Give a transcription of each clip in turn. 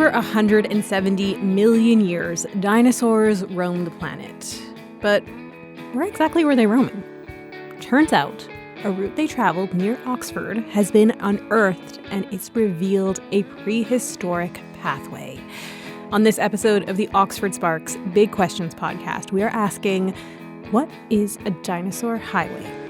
over 170 million years, dinosaurs roamed the planet. But where exactly were they roaming? Turns out, a route they traveled near Oxford has been unearthed, and it's revealed a prehistoric pathway. On this episode of the Oxford Sparks Big Questions podcast, we are asking, what is a dinosaur highway?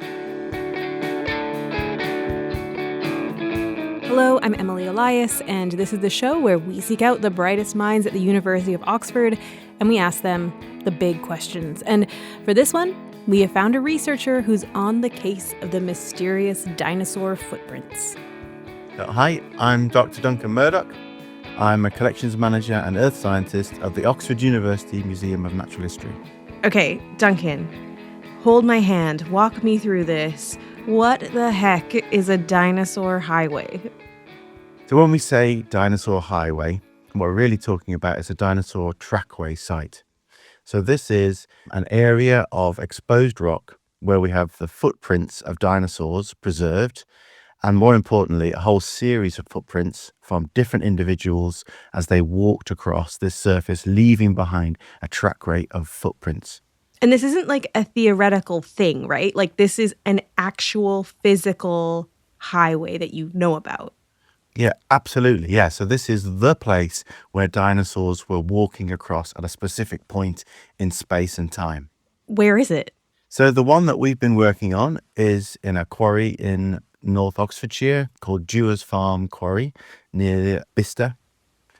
Hello, I'm Emily Elias, and this is the show where we seek out the brightest minds at the University of Oxford, and we ask them the big questions. And for this one, we have found a researcher who's on the case of the mysterious dinosaur footprints. Hi, I'm Dr Duncan Murdock. I'm a collections manager and earth scientist of the Oxford University Museum of Natural History. Okay, Duncan, hold my hand, walk me through this. What the heck is a dinosaur highway? So when we say dinosaur highway, what we're really talking about is a dinosaur trackway site. So this is an area of exposed rock where we have the footprints of dinosaurs preserved, and more importantly, a whole series of footprints from different individuals as they walked across this surface, leaving behind a trackway of footprints. And this isn't like a theoretical thing, right? Like this is an actual physical highway that you know about. Yeah, absolutely. Yeah. So this is the place where dinosaurs were walking across at a specific point in space and time. Where is it? So the one that we've been working on is in a quarry in North Oxfordshire called Dewar's Farm Quarry near Bicester,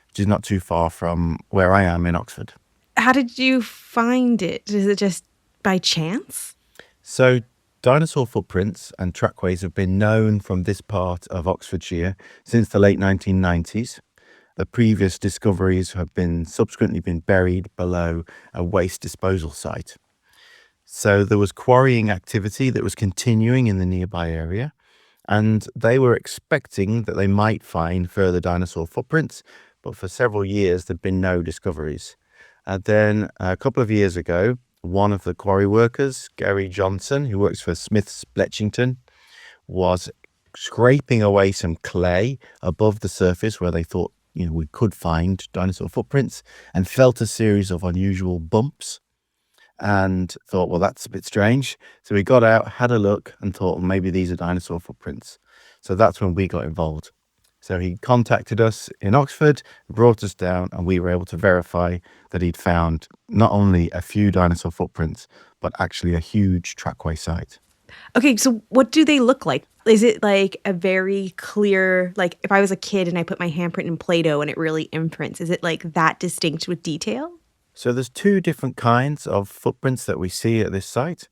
which is not too far from where I am in Oxford. How did you find it? Is it just by chance? So dinosaur footprints and trackways have been known from this part of Oxfordshire since the late 1990s. The previous discoveries have subsequently been buried below a waste disposal site. So there was quarrying activity that was continuing in the nearby area, and they were expecting that they might find further dinosaur footprints, but for several years there'd been no discoveries. And then a couple of years ago, one of the quarry workers, Gary Johnson, who works for Smith's Bletchington, was scraping away some clay above the surface where they thought, we could find dinosaur footprints, and felt a series of unusual bumps and thought, well, that's a bit strange. So he got out, had a look, and thought, well, maybe these are dinosaur footprints. So that's when we got involved. So he contacted us in Oxford, brought us down, and we were able to verify that he'd found not only a few dinosaur footprints, but actually a huge trackway site. Okay, so what do they look like? Is it like a very clear, like if I was a kid and I put my handprint in Play-Doh and it really imprints, is it like that distinct with detail? So there's two different kinds of footprints that we see at this site.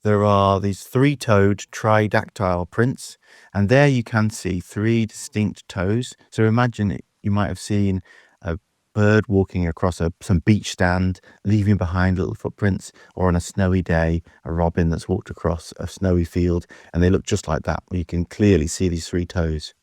There are these three-toed tridactyle prints, and there you can see three distinct toes. So imagine you might have seen a bird walking across some beach stand, leaving behind little footprints, or on a snowy day, a robin that's walked across a snowy field, and they look just like that. You can clearly see these three toes.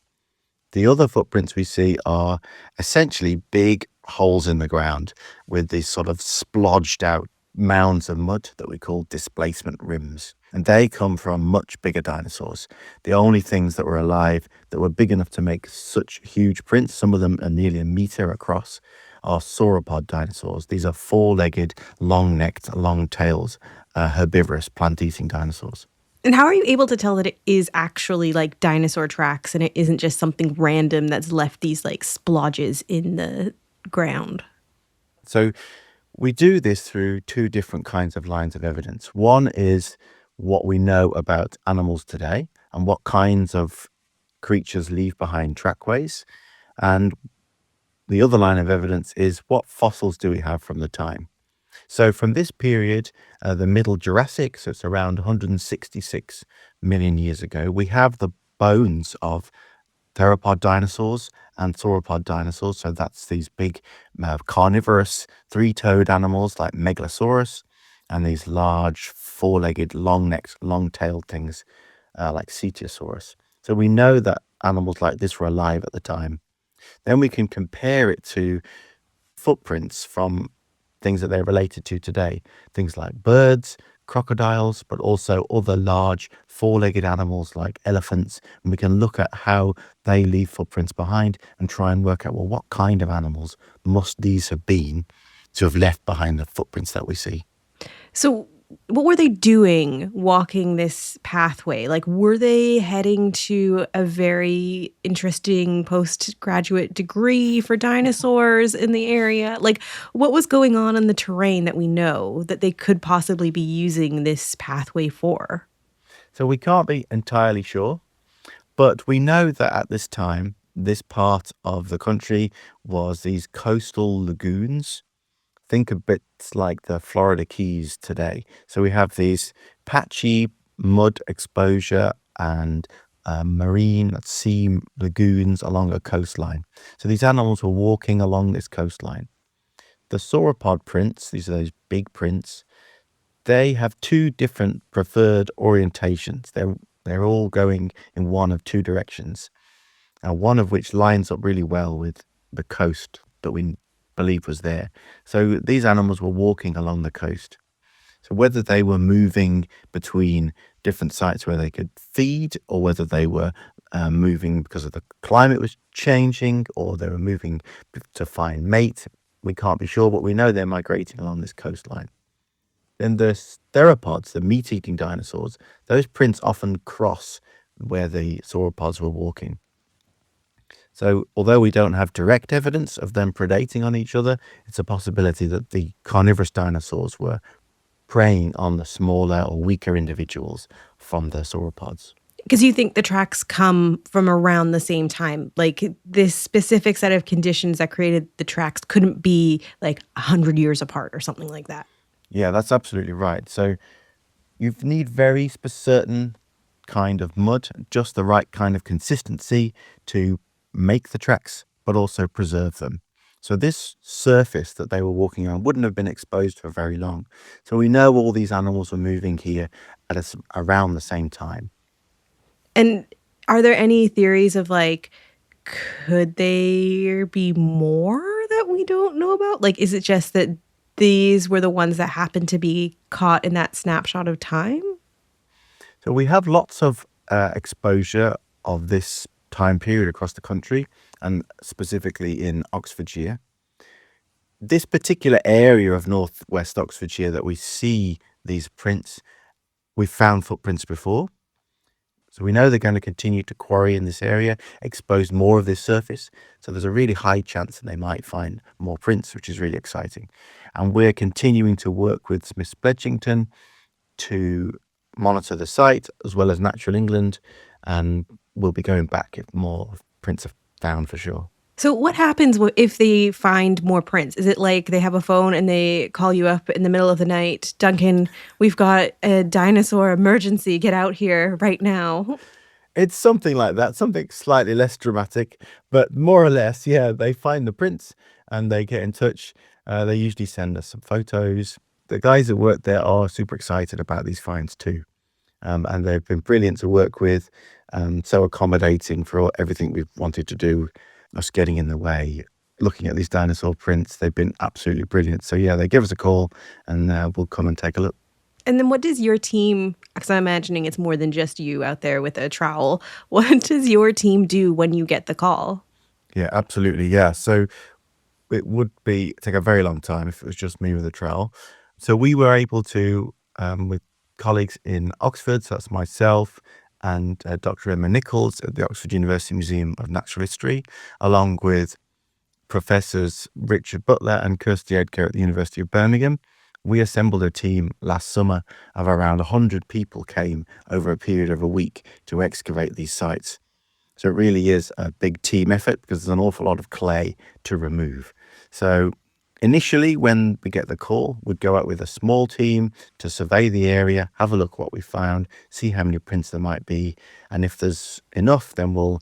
The other footprints we see are essentially big holes in the ground with these sort of splodged out mounds of mud that we call displacement rims. And they come from much bigger dinosaurs. The only things that were alive that were big enough to make such huge prints, some of them are nearly a meter across, are sauropod dinosaurs. These are four-legged, long-necked, long-tailed, herbivorous, plant-eating dinosaurs. And how are you able to tell that it is actually like dinosaur tracks and it isn't just something random that's left these like splodges in the ground? So we do this through two different kinds of lines of evidence. One is what we know about animals today and what kinds of creatures leave behind trackways. And the other line of evidence is what fossils do we have from the time. So from this period, the Middle Jurassic, so it's around 166 million years ago, we have the bones of theropod dinosaurs and sauropod dinosaurs. So that's these big carnivorous three-toed animals like Megalosaurus, and these large four-legged, long-necked, long-tailed things like Ceteosaurus. So we know that animals like this were alive at the time. Then we can compare it to footprints from things that they're related to today. Things like birds, crocodiles, but also other large four-legged animals like elephants. And we can look at how they leave footprints behind and try and work out, well, what kind of animals must these have been to have left behind the footprints that we see? So, what were they doing walking this pathway? Like, were they heading to a very interesting postgraduate degree for dinosaurs in the area? Like, what was going on in the terrain that we know that they could possibly be using this pathway for? So we can't be entirely sure, but we know that at this time, this part of the country was these coastal lagoons. Think of bits like the Florida Keys today. So we have these patchy mud exposure and marine sea lagoons along a coastline. So these animals were walking along this coastline. The sauropod prints, these are those big prints, they have two different preferred orientations. They're all going in one of two directions, one of which lines up really well with the coast that we believe was there. So these animals were walking along the coast. So whether they were moving between different sites where they could feed, or whether they were moving because of the climate was changing, or they were moving to find mate, we can't be sure, but we know they're migrating along this coastline. Then the theropods, the meat-eating dinosaurs, those prints often cross where the sauropods were walking. So although we don't have direct evidence of them predating on each other, it's a possibility that the carnivorous dinosaurs were preying on the smaller or weaker individuals from the sauropods. Because you think the tracks come from around the same time. Like, this specific set of conditions that created the tracks couldn't be like 100 years apart or something like that. Yeah, that's absolutely right. So you need very certain kind of mud, just the right kind of consistency to make the tracks, but also preserve them. So this surface that they were walking on wouldn't have been exposed for very long. So we know all these animals were moving here at around the same time. And are there any theories of like, could there be more that we don't know about? Like, is it just that these were the ones that happened to be caught in that snapshot of time? So we have lots of exposure of this time period across the country, and specifically in Oxfordshire. This particular area of northwest Oxfordshire that we see these prints, we've found footprints before. So we know they're going to continue to quarry in this area, expose more of this surface. So there's a really high chance that they might find more prints, which is really exciting. And we're continuing to work with Smiths Bledgington to monitor the site, as well as Natural England, and we'll be going back if more prints are found for sure. So what happens if they find more prints? Is it like they have a phone and they call you up in the middle of the night, Duncan, we've got a dinosaur emergency, get out here right now? It's something like that, something slightly less dramatic, but more or less, yeah, they find the prints and they get in touch. They usually send us some photos. The guys that work there are super excited about these finds too. And they've been brilliant to work with, so accommodating for everything we've wanted to do, us getting in the way, looking at these dinosaur prints. They've been absolutely brilliant. So yeah, they give us a call and we'll come and take a look. And then what does your team, because I'm imagining it's more than just you out there with a trowel, what does your team do when you get the call? Yeah, absolutely. Yeah. So it would take a very long time if it was just me with a trowel. So we were able to, with colleagues in Oxford, so that's myself and Dr. Emma Nicholls at the Oxford University Museum of Natural History, along with Professors Richard Butler and Kirsty Edgar at the University of Birmingham. We assembled a team last summer of around 100 people came over a period of a week to excavate these sites. So it really is a big team effort because there's an awful lot of clay to remove. So initially, when we get the call, we'd go out with a small team to survey the area, have a look at what we found, see how many prints there might be. And if there's enough, then we'll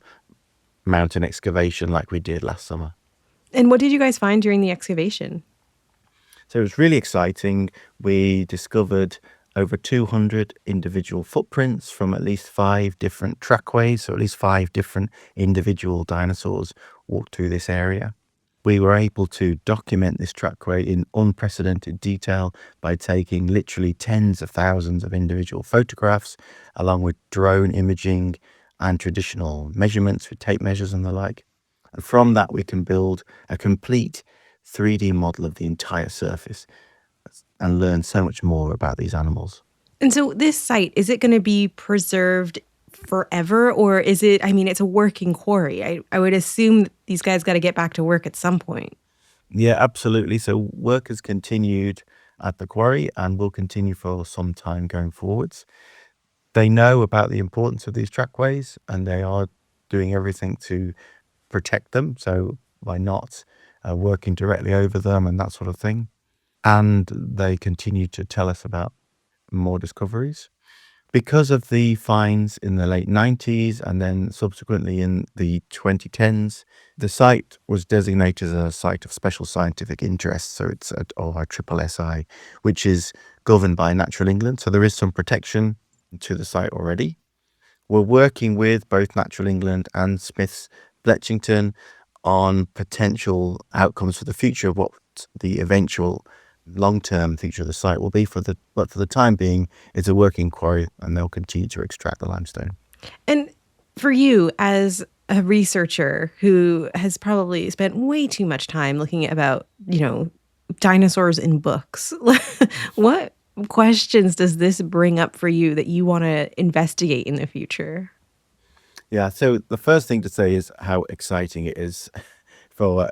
mount an excavation like we did last summer. And what did you guys find during the excavation? So it was really exciting. We discovered over 200 individual footprints from at least 5 different trackways. So at least 5 different individual dinosaurs walked through this area. We were able to document this trackway in unprecedented detail by taking literally tens of thousands of individual photographs, along with drone imaging and traditional measurements with tape measures and the like. And from that, we can build a complete 3D model of the entire surface and learn so much more about these animals. And so this site, is it going to be preserved forever, or is it, I mean, it's a working quarry. I would assume that these guys got to get back to work at some point. Yeah, absolutely. So work has continued at the quarry and will continue for some time going forwards. They know about the importance of these trackways and they are doing everything to protect them. So by not working directly over them and that sort of thing. And they continue to tell us about more discoveries. Because of the finds in the late 90s and then subsequently in the 2010s, the site was designated as a site of special scientific interest. So it's at ORSSI, which is governed by Natural England. So there is some protection to the site already. We're working with both Natural England and Smiths Bletchington on potential outcomes for the future of what the eventual long-term future of the site will be. But for the time being, it's a working quarry and they'll continue to extract the limestone. And for you as a researcher who has probably spent way too much time looking about, dinosaurs in books, what questions does this bring up for you that you want to investigate in the future? Yeah, so the first thing to say is how exciting it is for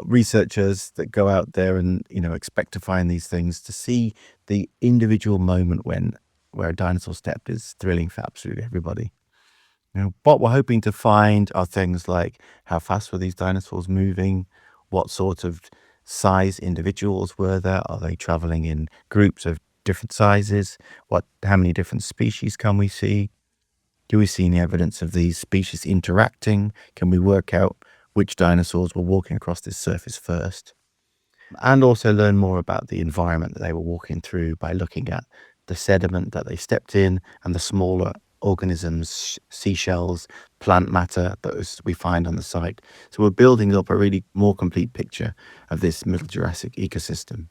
researchers that go out there and expect to find these things, to see the individual moment where a dinosaur stepped is thrilling for absolutely everybody. What we're hoping to find are things like how fast were these dinosaurs moving, what sort of size individuals were there, are they traveling in groups of different sizes, how many different species can we see? Do we see any evidence of these species interacting? Can we work out which dinosaurs were walking across this surface first? And also learn more about the environment that they were walking through by looking at the sediment that they stepped in and the smaller organisms, seashells, plant matter that we find on the site. So we're building up a really more complete picture of this Middle Jurassic ecosystem.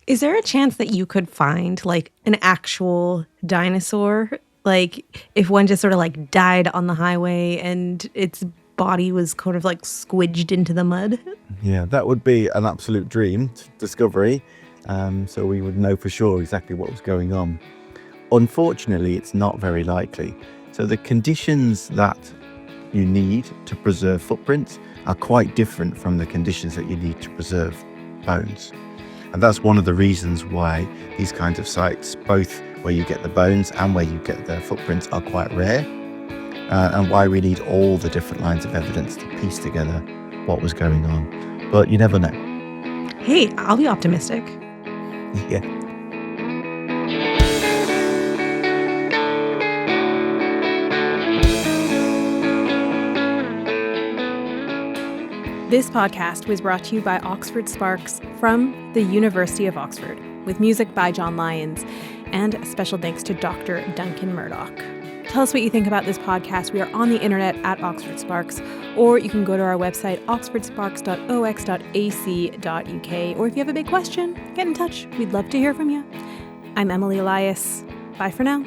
Is there a chance that you could find like an actual dinosaur? Like if one just sort of like died on the highway and its body was kind of like squidged into the mud? Yeah, that would be an absolute dream discovery. So we would know for sure exactly what was going on. Unfortunately, it's not very likely. So the conditions that you need to preserve footprints are quite different from the conditions that you need to preserve bones. And that's one of the reasons why these kinds of sites, both where you get the bones and where you get the footprints, are quite rare, and why we need all the different lines of evidence to piece together what was going on. But you never know. Hey, I'll be optimistic. Yeah. This podcast was brought to you by Oxford Sparks from the University of Oxford, with music by John Lyons, and a special thanks to Dr. Duncan Murdock. Tell us what you think about this podcast. We are on the internet at Oxford Sparks, or you can go to our website, oxfordsparks.ox.ac.uk, or if you have a big question, get in touch. We'd love to hear from you. I'm Emily Elias. Bye for now.